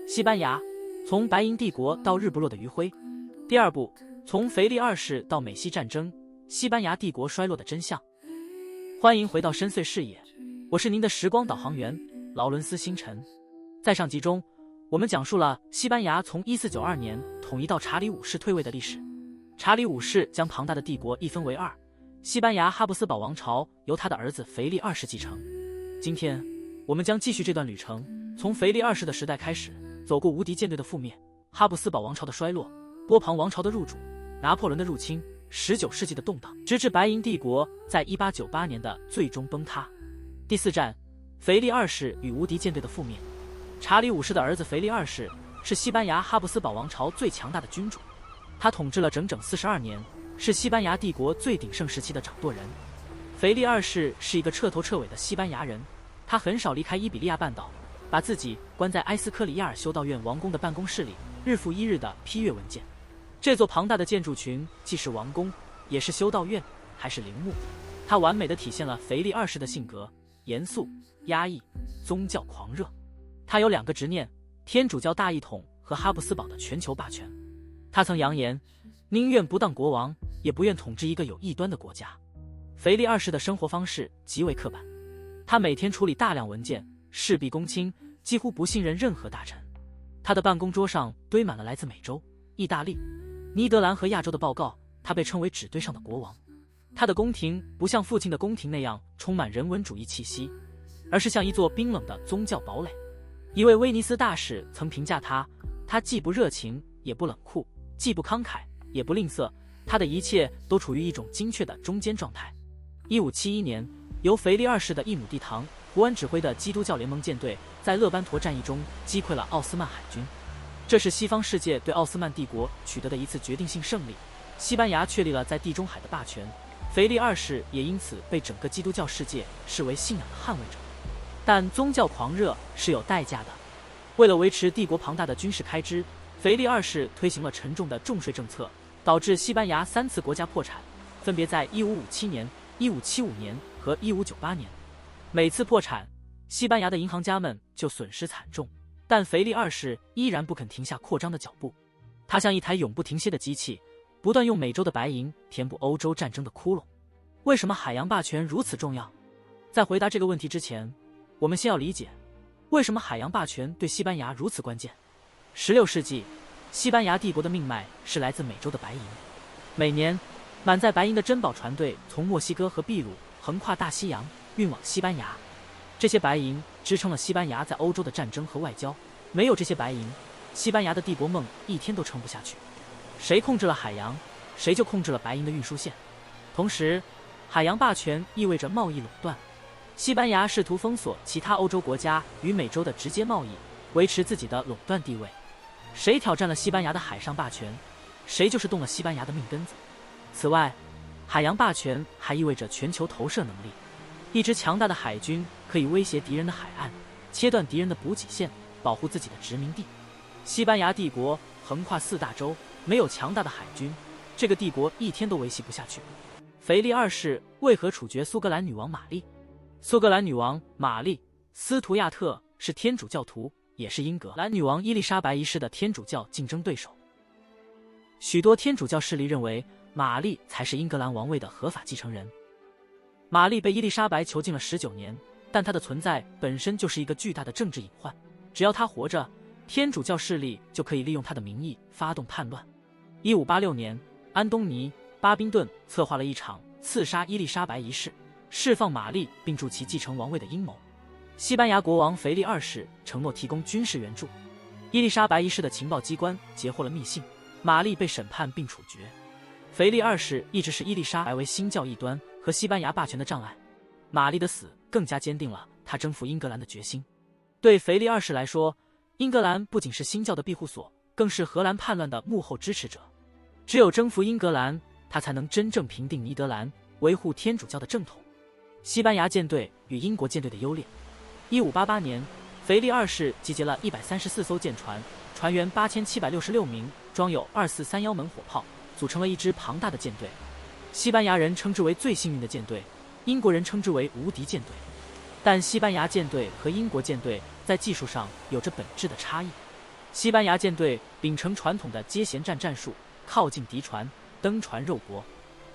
西班牙，从白银帝国到日不落的余晖。第二部，从腓力二世到美西战争，西班牙帝国衰落的真相。欢迎回到深邃视野，我是您的时光导航员劳伦斯星辰。在上集中，我们讲述了西班牙从1492年统一到查理五世退位的历史。查理五世将庞大的帝国一分为二，西班牙哈布斯堡王朝由他的儿子腓力二世继承。今天我们将继续这段旅程，从腓力二世的时代开始，走过无敌舰队的覆灭，哈布斯堡王朝的衰落，波旁王朝的入主，拿破仑的入侵，19世纪的动荡，直至白银帝国在1898年的最终崩塌。第四站，腓力二世与无敌舰队的覆灭。查理五世的儿子腓力二世是西班牙哈布斯堡王朝最强大的君主，他统治了整整42年，是西班牙帝国最鼎盛时期的掌舵人。腓力二世是一个彻头彻尾的西班牙人，他很少离开伊比利亚半岛，把自己关在埃斯科里亚尔修道院王宫的办公室里，日复一日地批阅文件。这座庞大的建筑群既是王宫，也是修道院，还是陵墓，它完美地体现了腓力二世的性格：严肃、压抑、宗教狂热。他有2个执念：天主教大一统和哈布斯堡的全球霸权。他曾扬言，宁愿不当国王，也不愿统治一个有异端的国家。腓力二世的生活方式极为刻板，他每天处理大量文件，事必躬亲，几乎不信任任何大臣。他的办公桌上堆满了来自美洲、意大利、尼德兰和亚洲的报告，他被称为纸堆上的国王。他的宫廷不像父亲的宫廷那样充满人文主义气息，而是像一座冰冷的宗教堡垒。一位威尼斯大使曾评价他，他既不热情也不冷酷，既不慷慨也不吝啬，他的一切都处于一种精确的中间状态。1571年，由腓力二世的一亩地堂胡恩指挥的基督教联盟舰队在勒班陀战役中击溃了奥斯曼海军，这是西方世界对奥斯曼帝国取得的一次决定性胜利。西班牙确立了在地中海的霸权，腓力二世也因此被整个基督教世界视为信仰的捍卫者。但宗教狂热是有代价的，为了维持帝国庞大的军事开支，腓力二世推行了沉重的重税政策，导致西班牙3次国家破产，分别在1557年、1575年和1598年。每次破产，西班牙的银行家们就损失惨重，但腓力二世依然不肯停下扩张的脚步。他像一台永不停歇的机器，不断用美洲的白银填补欧洲战争的窟窿。为什么海洋霸权如此重要？在回答这个问题之前，我们先要理解为什么海洋霸权对西班牙如此关键。16世纪，西班牙帝国的命脉是来自美洲的白银。每年，满载白银的珍宝船队从墨西哥和秘鲁横跨大西洋，运往西班牙。这些白银支撑了西班牙在欧洲的战争和外交。没有这些白银，西班牙的帝国梦一天都撑不下去。谁控制了海洋，谁就控制了白银的运输线。同时，海洋霸权意味着贸易垄断。西班牙试图封锁其他欧洲国家与美洲的直接贸易，维持自己的垄断地位。谁挑战了西班牙的海上霸权，谁就是动了西班牙的命根子。此外，海洋霸权还意味着全球投射能力。一支强大的海军可以威胁敌人的海岸，切断敌人的补给线，保护自己的殖民地。西班牙帝国横跨4大洲，没有强大的海军，这个帝国一天都维系不下去。腓力二世为何处决苏格兰女王玛丽？苏格兰女王玛丽·斯图亚特是天主教徒，也是英格兰女王伊丽莎白一世的天主教竞争对手。许多天主教势力认为玛丽才是英格兰王位的合法继承人。玛丽被伊丽莎白囚禁了19年，但她的存在本身就是一个巨大的政治隐患。只要她活着，天主教势力就可以利用她的名义发动叛乱。1586年，安东尼·巴宾顿策划了一场刺杀伊丽莎白一世，释放玛丽并助其继承王位的阴谋。西班牙国王腓力二世承诺提供军事援助。伊丽莎白一世的情报机关截获了密信，玛丽被审判并处决。腓力二世一直视伊丽莎白为新教异端和西班牙霸权的障碍。玛丽的死更加坚定了他征服英格兰的决心。对腓力二世来说，英格兰不仅是新教的庇护所，更是荷兰叛乱的幕后支持者。只有征服英格兰，他才能真正平定尼德兰，维护天主教的正统。西班牙舰队与英国舰队的优劣。1588年，腓力二世集结了134艘舰船，船员8766名，装有2431门火炮，组成了一支庞大的舰队。西班牙人称之为最幸运的舰队，英国人称之为无敌舰队。但西班牙舰队和英国舰队在技术上有着本质的差异。西班牙舰队秉承传统的接舷战战术，靠近敌船，登船肉搏。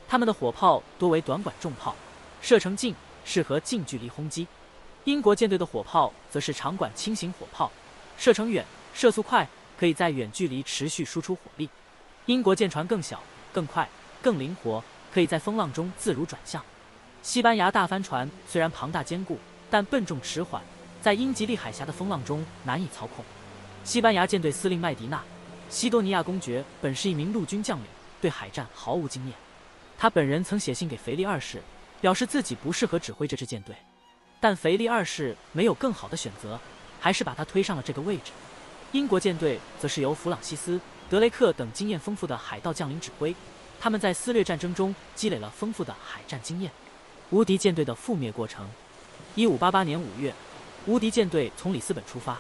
他们的火炮多为短管重炮，射程近，适合近距离轰击。英国舰队的火炮则是长管轻型火炮，射程远，射速快，可以在远距离持续输出火力。英国舰船更小、更快、更灵活，可以在风浪中自如转向。西班牙大帆船虽然庞大坚固，但笨重迟缓，在英吉利海峡的风浪中难以操控。西班牙舰队司令麦迪纳，西多尼亚公爵本是一名陆军将领，对海战毫无经验。他本人曾写信给腓力二世，表示自己不适合指挥这支舰队，但腓力二世没有更好的选择，还是把他推上了这个位置。英国舰队则是由弗朗西斯·德雷克等经验丰富的海盗将领指挥，他们在撕裂战争中积累了丰富的海战经验。无敌舰队的覆灭过程。1588年5月，无敌舰队从里斯本出发，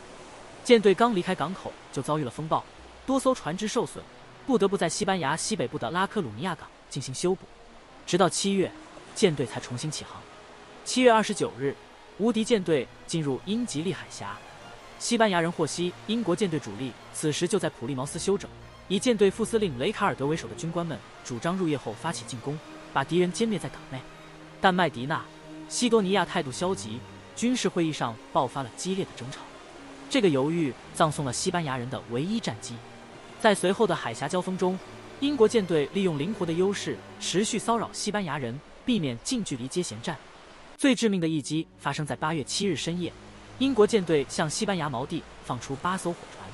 舰队刚离开港口就遭遇了风暴，多艘船只受损，不得不在西班牙西北部的拉科鲁尼亚港进行修补。直到7月，舰队才重新起航。7月29日，无敌舰队进入英吉利海峡。西班牙人获悉英国舰队主力此时就在普利茅斯休整，以舰队副司令雷卡尔德为首的军官们主张入夜后发起进攻，把敌人歼灭在港内。但麦迪纳、西多尼亚态度消极，军事会议上爆发了激烈的争吵。这个犹豫葬送了西班牙人的唯一战机。在随后的海峡交锋中，英国舰队利用灵活的优势持续骚扰西班牙人，避免近距离接舷战。最致命的一击发生在8月7日深夜，英国舰队向西班牙锚地放出8艘火船，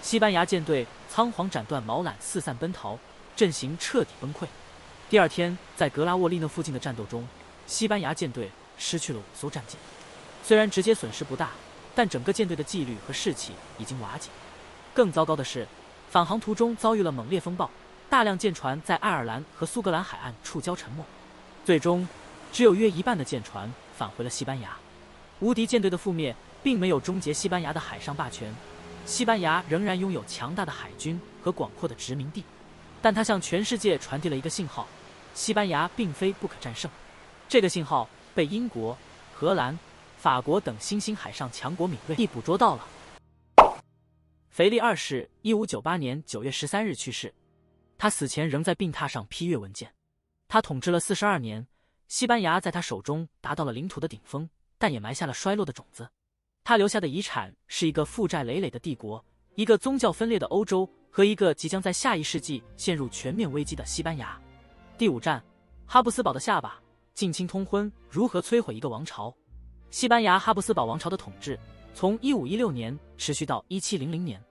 西班牙舰队仓皇斩断锚缆，四散奔逃，阵型彻底崩溃。第二天，在格拉沃利讷附近的战斗中，西班牙舰队失去了5艘战舰。虽然直接损失不大，但整个舰队的纪律和士气已经瓦解。更糟糕的是，返航途中遭遇了猛烈风暴，大量舰船在爱尔兰和苏格兰海岸触礁沉没。最终，只有约一半的舰船返回了西班牙。无敌舰队的覆灭并没有终结西班牙的海上霸权，西班牙仍然拥有强大的海军和广阔的殖民地，但它向全世界传递了一个信号：西班牙并非不可战胜。这个信号被英国、荷兰、法国等新兴海上强国敏锐地捕捉到了。腓力二世1598年9月13日去世，他死前仍在病榻上批阅文件。他统治了42年，西班牙在他手中达到了领土的顶峰，但也埋下了衰落的种子。他留下的遗产是一个负债累累的帝国，一个宗教分裂的欧洲和一个即将在下一世纪陷入全面危机的西班牙。第5站，哈布斯堡的下巴，近亲通婚如何摧毁一个王朝。西班牙哈布斯堡王朝的统治从1516年持续到1700年，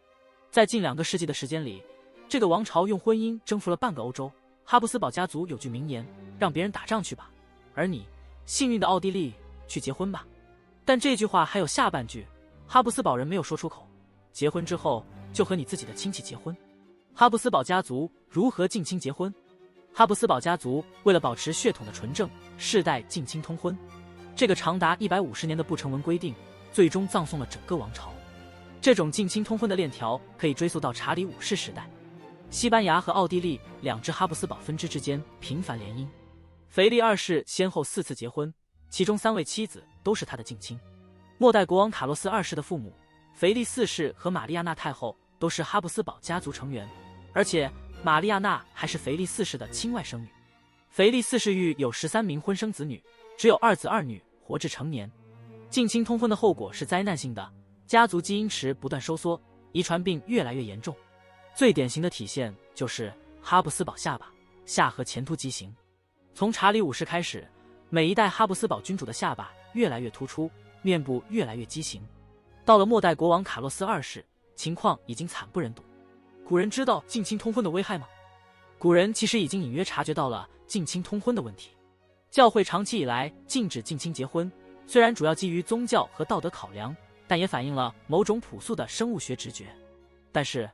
在近2个世纪的时间里，这个王朝用婚姻征服了半个欧洲。哈布斯堡家族有句名言：让别人打仗去吧，而你，幸运的奥地利，去结婚吧。但这句话还有下半句，哈布斯堡人没有说出口：结婚之后就和你自己的亲戚结婚。哈布斯堡家族如何近亲结婚？哈布斯堡家族为了保持血统的纯正，世代近亲通婚。这个长达150年的不成文规定，最终葬送了整个王朝。这种近亲通婚的链条可以追溯到查理五世时代。西班牙和奥地利2支哈布斯堡分支之间频繁联姻，腓力二世先后4次结婚，其中3位妻子都是他的近亲。末代国王卡洛斯2世的父母腓力4世和玛利亚娜太后都是哈布斯堡家族成员，而且玛利亚娜还是腓力4世的亲外甥女。腓力4世育有13名婚生子女，只有2子2女活至成年。近亲通婚的后果是灾难性的，家族基因池不断收缩，遗传病越来越严重。最典型的体现就是哈布斯堡下巴、下颌前凸畸形。从查理五世开始，每一代哈布斯堡君主的下巴越来越突出，面部越来越畸形。到了末代国王卡洛斯2世，情况已经惨不忍睹。古人知道近亲通婚的危害吗？古人其实已经隐约察觉到了近亲通婚的问题。教会长期以来禁止近亲结婚，虽然主要基于宗教和道德考量，但也反映了某种朴素的生物学直觉。但是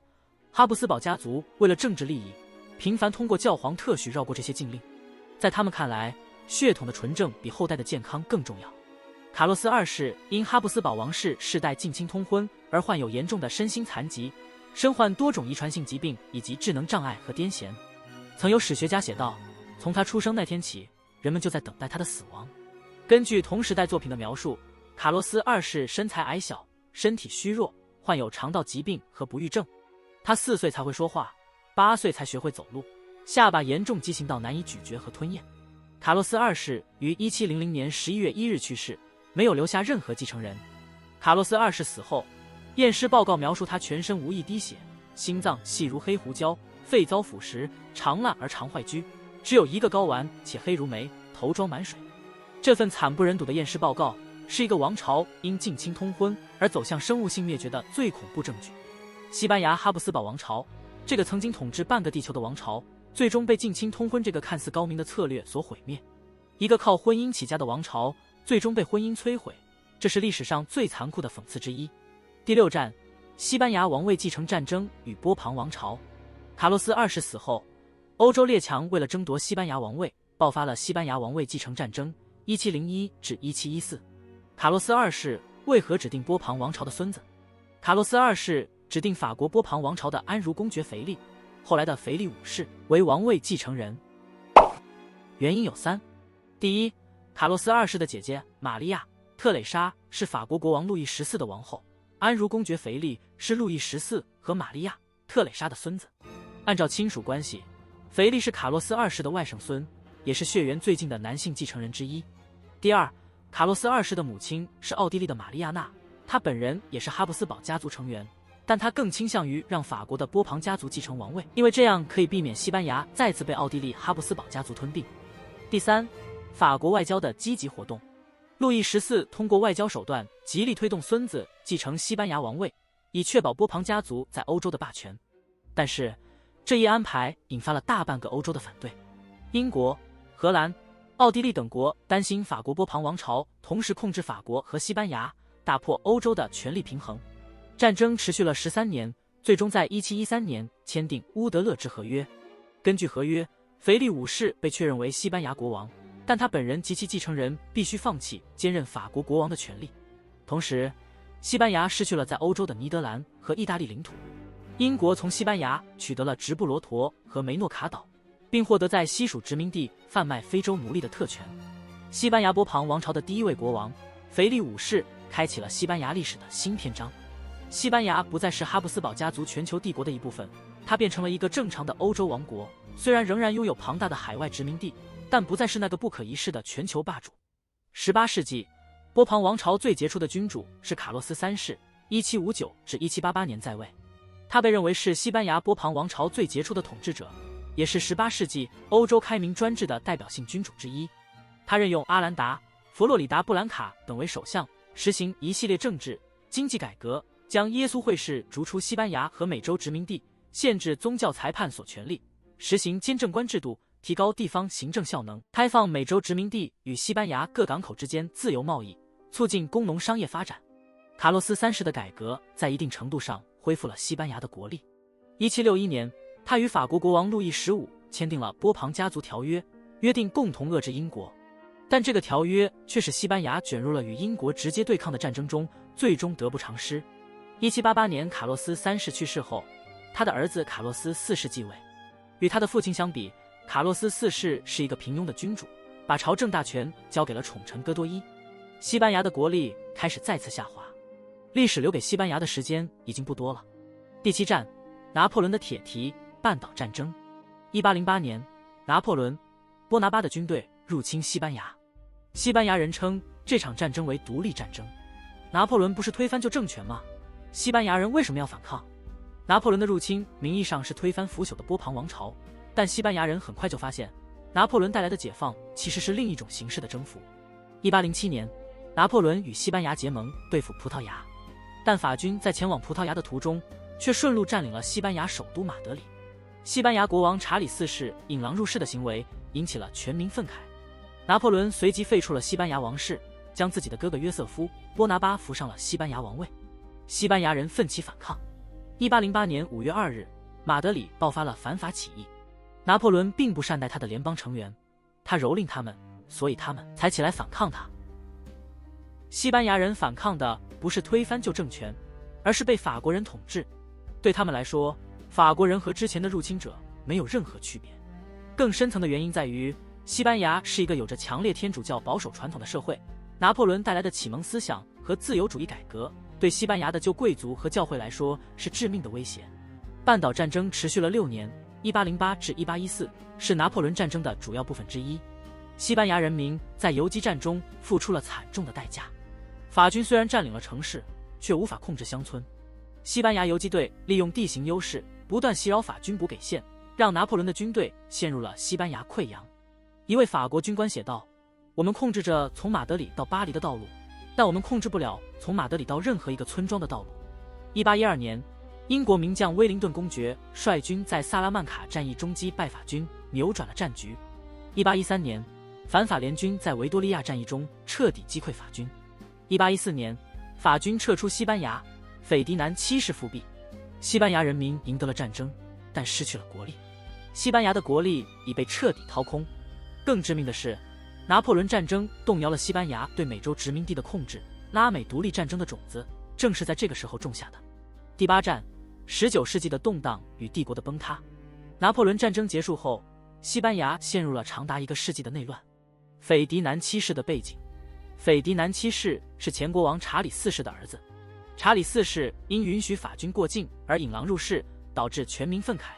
哈布斯堡家族为了政治利益，频繁通过教皇特许绕过这些禁令。在他们看来，血统的纯正比后代的健康更重要。卡洛斯2世因哈布斯堡王室世代近亲通婚而患有严重的身心残疾，身患多种遗传性疾病以及智能障碍和癫痫。曾有史学家写道，从他出生那天起，人们就在等待他的死亡。根据同时代作品的描述，卡洛斯二世身材矮小，身体虚弱，患有肠道疾病和不育症。他4岁才会说话，8岁才学会走路，下巴严重畸形到难以咀嚼和吞咽。卡洛斯二世于1700年11月1日去世，没有留下任何继承人。卡洛斯二世死后，验尸报告描述他全身无一滴血，心脏细如黑胡椒，肺遭腐蚀，肠烂而肠坏疽，只有一个睾丸且黑如煤，头装满水。这份惨不忍睹的验尸报告是一个王朝因近亲通婚而走向生物性灭绝的最恐怖证据。西班牙哈布斯堡王朝，这个曾经统治半个地球的王朝，最终被近亲通婚这个看似高明的策略所毁灭。一个靠婚姻起家的王朝，最终被婚姻摧毁，这是历史上最残酷的讽刺之一。第6战，西班牙王位继承战争与波旁王朝。卡洛斯二世死后，欧洲列强为了争夺西班牙王位，爆发了西班牙王位继承战争1701至1714。卡洛斯二世为何指定波旁王朝的孙子？卡洛斯二世指定法国波旁王朝的安茹公爵腓力，后来的腓力五世为王位继承人。原因有3：第一，卡洛斯二世的姐姐玛利亚·特蕾莎是法国国王路易14的王后，安茹公爵腓力是路易14和玛利亚·特蕾莎的孙子。按照亲属关系，腓力是卡洛斯二世的外甥孙，也是血缘最近的男性继承人之一。第二，卡洛斯二世的母亲是奥地利的玛丽亚娜，她本人也是哈布斯堡家族成员，但她更倾向于让法国的波旁家族继承王位，因为这样可以避免西班牙再次被奥地利哈布斯堡家族吞并。第三，法国外交的积极活动。路易14通过外交手段极力推动孙子继承西班牙王位，以确保波旁家族在欧洲的霸权。但是，这一安排引发了大半个欧洲的反对。英国、荷兰、奥地利等国担心法国波旁王朝同时控制法国和西班牙，打破欧洲的权力平衡。战争持续了13年，最终在1713年签订乌德勒支合约。根据合约，腓力五世被确认为西班牙国王，但他本人及其继承人必须放弃兼任法国国王的权利。同时，西班牙失去了在欧洲的尼德兰和意大利领土。英国从西班牙取得了直布罗陀和梅诺卡岛，并获得在西属殖民地贩卖非洲奴隶的特权。西班牙波旁王朝的第1位国王腓力五世开启了西班牙历史的新篇章。西班牙不再是哈布斯堡家族全球帝国的一部分，它变成了一个正常的欧洲王国，虽然仍然拥有庞大的海外殖民地，但不再是那个不可一世的全球霸主。18世纪，波旁王朝最杰出的君主是卡洛斯三世，1759至1788年在位。他被认为是西班牙波旁王朝最杰出的统治者，也是18世纪欧洲开明专制的代表性君主之一。他任用阿兰达、佛罗里达·布兰卡等为首相，实行一系列政治、经济改革，将耶稣会士逐出西班牙和美洲殖民地，限制宗教裁判所权力，实行监政官制度，提高地方行政效能，开放美洲殖民地与西班牙各港口之间自由贸易，促进工农商业发展。卡洛斯三世的改革在一定程度上恢复了西班牙的国力。1761年，他与法国国王路易15签订了波旁家族条约，约定共同遏制英国。但这个条约却使西班牙卷入了与英国直接对抗的战争中，最终得不偿失。1788年，卡洛斯三世去世后，他的儿子卡洛斯四世继位。与他的父亲相比，卡洛斯四世是一个平庸的君主，把朝政大权交给了宠臣戈多伊。西班牙的国力开始再次下滑。历史留给西班牙的时间已经不多了。第7战，拿破仑的铁蹄半岛战争。1808年，拿破仑·波拿巴的军队入侵西班牙，西班牙人称这场战争为独立战争。拿破仑不是推翻旧政权吗？西班牙人为什么要反抗？拿破仑的入侵名义上是推翻腐朽的波旁王朝，但西班牙人很快就发现，拿破仑带来的解放其实是另一种形式的征服。1807年，拿破仑与西班牙结盟对付葡萄牙，但法军在前往葡萄牙的途中，却顺路占领了西班牙首都马德里。西班牙国王查理四世引狼入室的行为引起了全民愤慨，拿破仑随即废除了西班牙王室，将自己的哥哥约瑟夫·波拿巴扶上了西班牙王位。西班牙人奋起反抗。1808年5月2日，马德里爆发了反法起义。拿破仑并不善待他的联邦成员，他蹂躏他们，所以他们才起来反抗他。西班牙人反抗的不是推翻旧政权，而是被法国人统治。对他们来说，法国人和之前的入侵者没有任何区别。更深层的原因在于，西班牙是一个有着强烈天主教保守传统的社会，拿破仑带来的启蒙思想和自由主义改革，对西班牙的旧贵族和教会来说是致命的威胁。半岛战争持续了6年 ，1808至1814，是拿破仑战争的主要部分之一。西班牙人民在游击战中付出了惨重的代价。法军虽然占领了城市，却无法控制乡村。西班牙游击队利用地形优势，不断袭扰法军补给线，让拿破仑的军队陷入了西班牙溃疡。一位法国军官写道：“我们控制着从马德里到巴黎的道路，但我们控制不了从马德里到任何一个村庄的道路。”1812年，英国名将威灵顿公爵率军在萨拉曼卡战役中击败法军，扭转了战局。1813年，反法联军在维多利亚战役中彻底击溃法军。1814年，法军撤出西班牙，斐迪南七世复辟，西班牙人民赢得了战争，但失去了国力。西班牙的国力已被彻底掏空。更致命的是，拿破仑战争动摇了西班牙对美洲殖民地的控制，拉美独立战争的种子正是在这个时候种下的。第8战，19世纪的动荡与帝国的崩塌。拿破仑战争结束后，西班牙陷入了长达1个世纪的内乱。斐迪南七世的背景。斐迪南七世是前国王查理4世的儿子。查理4世因允许法军过境而引狼入室，导致全民愤慨。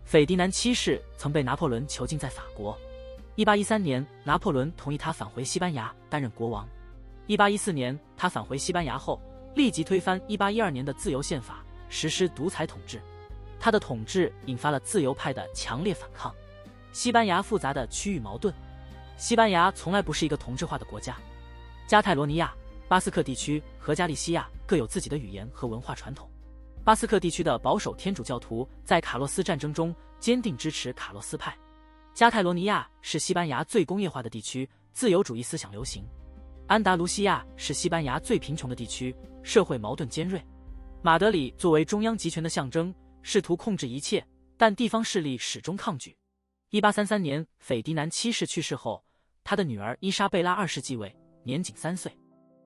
斐迪南七世曾被拿破仑囚禁在法国。1813年，拿破仑同意他返回西班牙担任国王。1814年，他返回西班牙后，立即推翻1812年的自由宪法，实施独裁统治。他的统治引发了自由派的强烈反抗。西班牙复杂的区域矛盾。西班牙从来不是一个同质化的国家。加泰罗尼亚、巴斯克地区和加利西亚各有自己的语言和文化传统。巴斯克地区的保守天主教徒在卡洛斯战争中坚定支持卡洛斯派。加泰罗尼亚是西班牙最工业化的地区，自由主义思想流行。安达卢西亚是西班牙最贫穷的地区，社会矛盾尖锐。马德里作为中央集权的象征，试图控制一切，但地方势力始终抗拒。1833年，斐迪南七世去世后，他的女儿伊莎贝拉2世继位，年仅3岁。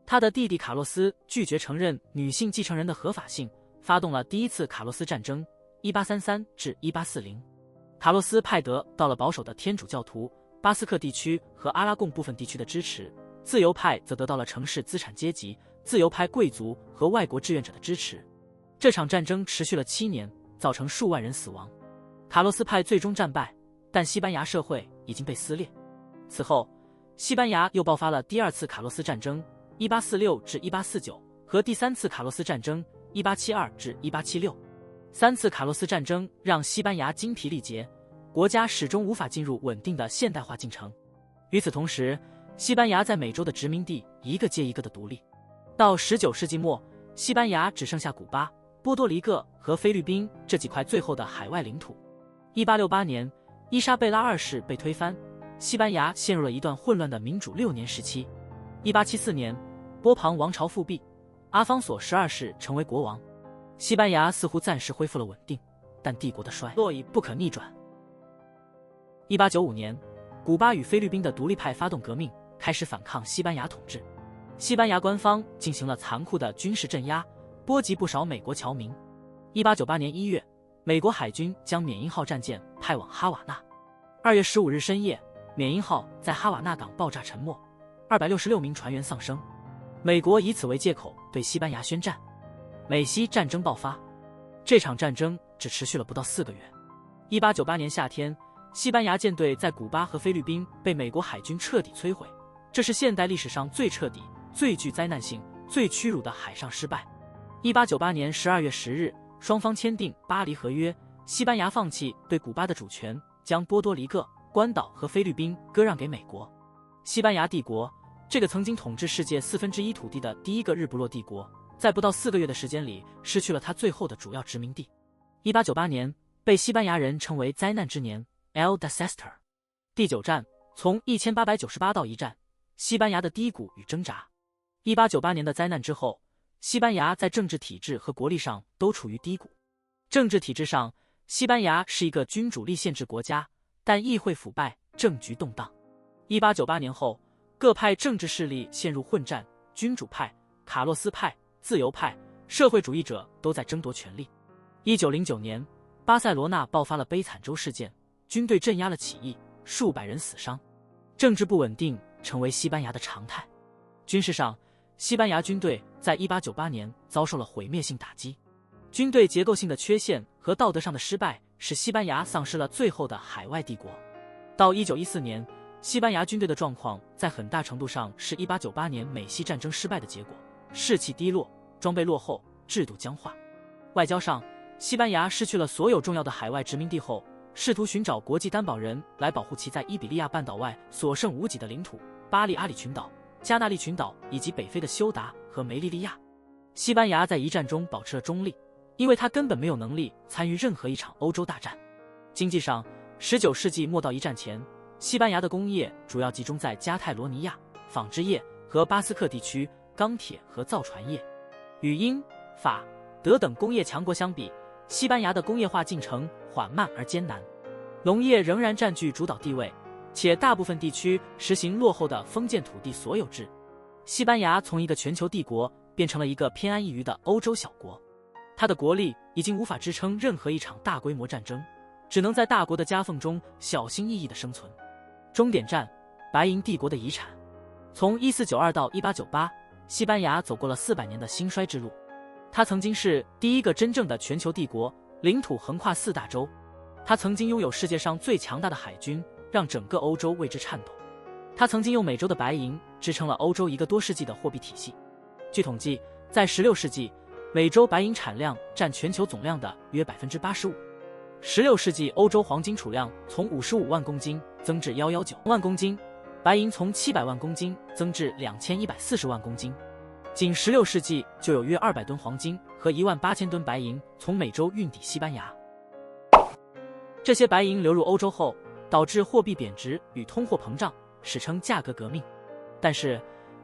他的弟弟卡洛斯拒绝承认女性继承人的合法性，发动了第一次卡洛斯战争 1833至1840。卡洛斯派得到了保守的天主教徒、巴斯克地区和阿拉贡部分地区的支持，自由派则得到了城市资产阶级、自由派贵族和外国志愿者的支持。这场战争持续了7年，造成数万人死亡。卡洛斯派最终战败，但西班牙社会已经被撕裂。此后，西班牙又爆发了第2次卡洛斯战争 1846至1849和第3次卡洛斯战争1872至1876。3次卡洛斯战争让西班牙精疲力竭，国家始终无法进入稳定的现代化进程。与此同时，西班牙在美洲的殖民地一个接一个的独立。到19世纪末，西班牙只剩下古巴、波多黎各和菲律宾这几块最后的海外领土。1868年，伊莎贝拉2世被推翻，西班牙陷入了一段混乱的民主6年时期。1874年，波旁王朝复辟，阿方索12世成为国王。西班牙似乎暂时恢复了稳定，但帝国的衰落已不可逆转。1895年，古巴与菲律宾的独立派发动革命，开始反抗西班牙统治。西班牙官方进行了残酷的军事镇压，波及不少美国侨民。1898年1月，美国海军将缅因号战舰派往哈瓦那。2月15日深夜，缅因号在哈瓦那港爆炸沉没，266名船员丧生。美国以此为借口对西班牙宣战。美西战争爆发，这场战争只持续了不到4个月。1898年夏天，西班牙舰队在古巴和菲律宾被美国海军彻底摧毁，这是现代历史上最彻底、最具灾难性、最屈辱的海上失败。1898年12月10日，双方签订《巴黎和约》，西班牙放弃对古巴的主权，将波多黎各、关岛和菲律宾割让给美国。西班牙帝国，这个曾经统治世界1/4土地的第一个日不落帝国，在不到4个月的时间里失去了它最后的主要殖民地。1898年被西班牙人称为灾难之年 El Desastre。 第9战，从1898到1战，西班牙的低谷与挣扎。1898年的灾难之后，西班牙在政治体制和国力上都处于低谷。政治体制上，西班牙是一个君主立宪制国家，但议会腐败，政局动荡。1898年后，各派政治势力陷入混战，君主派、卡洛斯派、自由派、社会主义者都在争夺权力。1909年，巴塞罗那爆发了悲惨州事件，军队镇压了起义，数百人死伤，政治不稳定成为西班牙的常态。军事上，西班牙军队在1898年遭受了毁灭性打击。军队结构性的缺陷和道德上的失败，使西班牙丧失了最后的海外帝国。到1914年，西班牙军队的状况在很大程度上是1898年美西战争失败的结果，士气低落，装备落后，制度僵化。外交上，西班牙失去了所有重要的海外殖民地后，试图寻找国际担保人来保护其在伊比利亚半岛外所剩无几的领土，巴利阿里群岛、加那利群岛以及北非的休达和梅利利亚。西班牙在一战中保持了中立，因为他根本没有能力参与任何一场欧洲大战。经济上，19世纪末到一战前，西班牙的工业主要集中在加泰罗尼亚、纺织业和巴斯克地区钢铁和造船业。与英、法、德等工业强国相比，西班牙的工业化进程缓慢而艰难，农业仍然占据主导地位，且大部分地区实行落后的封建土地所有制。西班牙从一个全球帝国变成了一个偏安一隅的欧洲小国，它的国力已经无法支撑任何一场大规模战争，只能在大国的夹缝中小心翼翼地生存。终点站，白银帝国的遗产。从1492到1898，西班牙走过了400年的兴衰之路。它曾经是第一个真正的全球帝国，领土横跨4大洲。它曾经拥有世界上最强大的海军，让整个欧洲为之颤抖。它曾经用美洲的白银支撑了欧洲一个多世纪的货币体系。据统计，在16世纪，美洲白银产量占全球总量的约 85%。16世纪欧洲黄金储量从55万公斤增至119万公斤，白银从700万公斤增至2140万公斤。仅16世纪就有约200吨黄金和18000吨白银从美洲运抵西班牙。这些白银流入欧洲后，导致货币贬值与通货膨胀，史称价格革命。但是，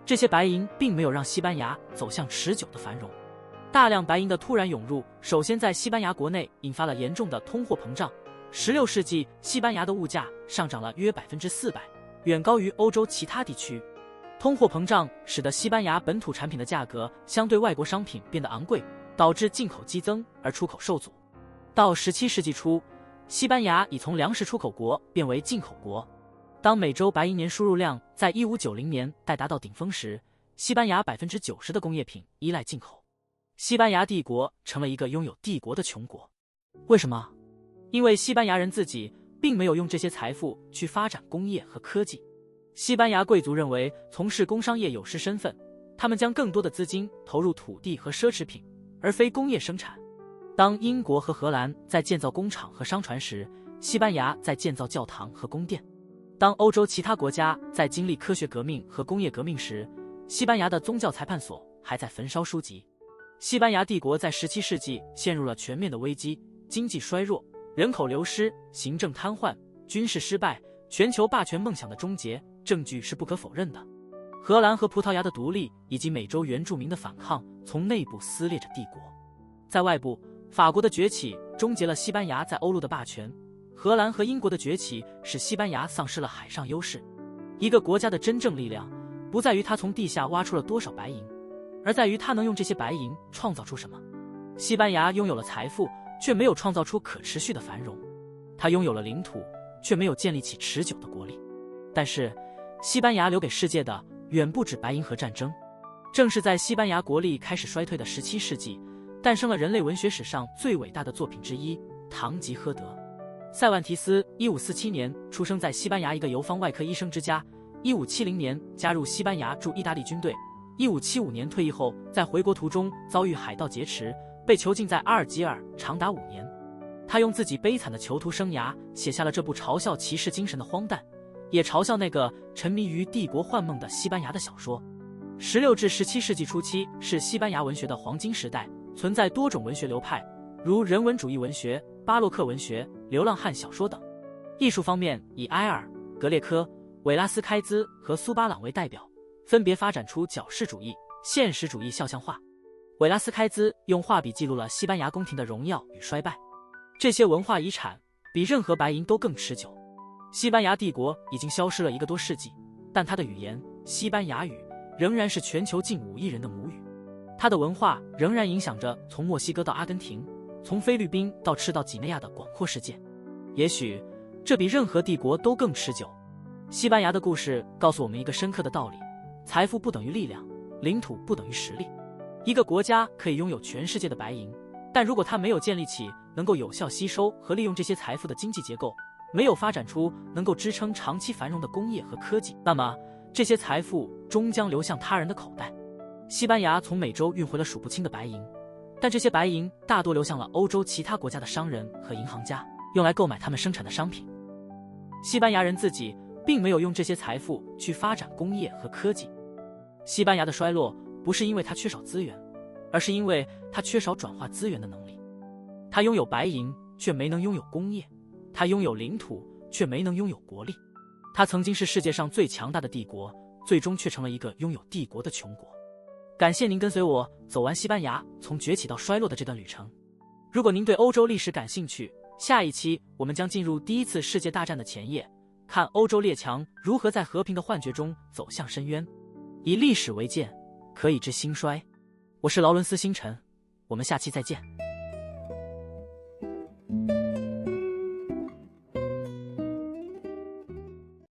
这些白银并没有让西班牙走向持久的繁荣。大量白银的突然涌入，首先在西班牙国内引发了严重的通货膨胀。16世纪，西班牙的物价上涨了约400%，远高于欧洲其他地区。通货膨胀使得西班牙本土产品的价格相对外国商品变得昂贵，导致进口激增而出口受阻。到17世纪初，西班牙已从粮食出口国变为进口国。当美洲白银年输入量在1590年代达到顶峰时，西班牙90%的工业品依赖进口。西班牙帝国成了一个拥有帝国的穷国。为什么？因为西班牙人自己并没有用这些财富去发展工业和科技。西班牙贵族认为从事工商业有失身份，他们将更多的资金投入土地和奢侈品，而非工业生产。当英国和荷兰在建造工厂和商船时，西班牙在建造教堂和宫殿。当欧洲其他国家在经历科学革命和工业革命时，西班牙的宗教裁判所还在焚烧书籍。西班牙帝国在17世纪陷入了全面的危机，经济衰弱，人口流失，行政瘫痪，军事失败，全球霸权梦想的终结，证据是不可否认的。荷兰和葡萄牙的独立以及美洲原住民的反抗从内部撕裂着帝国。在外部，法国的崛起终结了西班牙在欧陆的霸权，荷兰和英国的崛起使西班牙丧失了海上优势。一个国家的真正力量不在于它从地下挖出了多少白银，而在于他能用这些白银创造出什么。西班牙拥有了财富，却没有创造出可持续的繁荣。他拥有了领土，却没有建立起持久的国力。但是，西班牙留给世界的远不止白银和战争。正是在西班牙国力开始衰退的17世纪，诞生了人类文学史上最伟大的作品之一《堂吉诃德》。塞万提斯1547年出生在西班牙一个游方外科医生之家，1570年加入西班牙驻意大利军队。1575年退役后，在回国途中遭遇海盗劫持，被囚禁在阿尔及尔长达5年。他用自己悲惨的囚徒生涯写下了这部嘲笑骑士精神的荒诞，也嘲笑那个沉迷于帝国幻梦的西班牙的小说。16至17世纪初期是西班牙文学的黄金时代，存在多种文学流派，如人文主义文学、巴洛克文学、流浪汉小说等。艺术方面，以埃尔、格列科、韦拉斯开兹和苏巴朗为代表，分别发展出矫饰主义、现实主义肖像画。韦拉斯开兹用画笔记录了西班牙宫廷的荣耀与衰败。这些文化遗产比任何白银都更持久。西班牙帝国已经消失了1个多世纪，但它的语言西班牙语仍然是全球近5亿人的母语。它的文化仍然影响着从墨西哥到阿根廷，从菲律宾到赤道几内亚的广阔世界。也许这比任何帝国都更持久。西班牙的故事告诉我们一个深刻的道理：财富不等于力量，领土不等于实力。一个国家可以拥有全世界的白银，但如果它没有建立起能够有效吸收和利用这些财富的经济结构，没有发展出能够支撑长期繁荣的工业和科技，那么这些财富终将流向他人的口袋。西班牙从美洲运回了数不清的白银，但这些白银大多流向了欧洲其他国家的商人和银行家，用来购买他们生产的商品。西班牙人自己并没有用这些财富去发展工业和科技。西班牙的衰落不是因为它缺少资源，而是因为它缺少转化资源的能力。它拥有白银，却没能拥有工业；它拥有领土，却没能拥有国力。它曾经是世界上最强大的帝国，最终却成了一个拥有帝国的穷国。感谢您跟随我走完西班牙从崛起到衰落的这段旅程。如果您对欧洲历史感兴趣，下一期我们将进入第一次世界大战的前夜，看欧洲列强如何在和平的幻觉中走向深渊。以历史为鉴，可以知兴衰。我是劳伦斯星辰，我们下期再见。